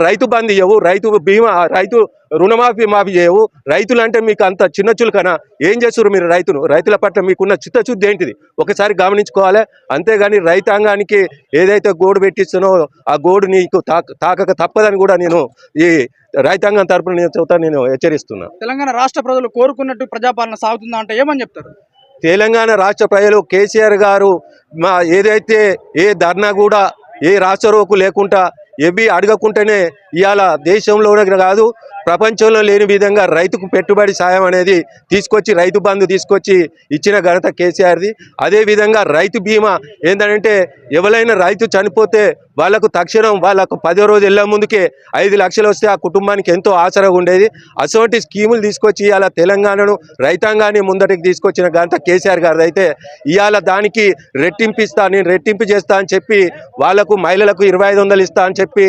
రైతు బంధు ఇవ్వవు, రైతు బీమా, రైతు రుణమాఫీ చేయవు. రైతులు అంటే మీకు అంత చిన్న చులకనా? ఏం చేస్తారు మీరు? రైతుల పట్ల మీకున్న చిత్తశుద్ధి ఏంటిది ఒకసారి గమనించుకోవాలి. అంతేగాని రైతాంగానికి ఏదైతే గోడు పెట్టిస్తానో ఆ గోడు నీకు తాకక తప్పదని కూడా నేను ఈ రైతాంగం తరపున నేను హెచ్చరిస్తున్నా. తెలంగాణ రాష్ట్ర ప్రజలు కోరుకున్నట్టు ప్రజాపాలన సాగుతుందా అంటే ఏమని చెప్తారు? తెలంగాణ రాష్ట్ర ప్రజలు కేసీఆర్ గారు ఏదైతే ఏ ధర్నా కూడా ఏ రాష్ట్రోకు లేకుండా ఏవి అడగకుండానే ఇవాళ దేశంలోనే కాదు ప్రపంచంలో లేని విధంగా రైతుకు పెట్టుబడి సాయం అనేది తీసుకొచ్చి రైతు బంధు తీసుకొచ్చి ఇచ్చిన ఘనత కేసీఆర్ది. అదేవిధంగా రైతు బీమా ఏంటంటే ఎవరైనా రైతు చనిపోతే వాళ్ళకు తక్షణం వాళ్ళకు 10వ రోజు వెళ్ళే ముందుకే 5 లక్షలు వస్తే ఆ కుటుంబానికి ఎంతో ఆసరా ఉండేది. అటువంటి స్కీములు తీసుకొచ్చి ఇవాళ తెలంగాణను రైతాంగాన్ని ముందటికి తీసుకొచ్చిన ఘనత కేసీఆర్ గారిది. అయితే ఇవాళ దానికి రెట్టింపు చేస్తా అని చెప్పి వాళ్లకు మహిళలకు 2500 ఇస్తా అని చెప్పి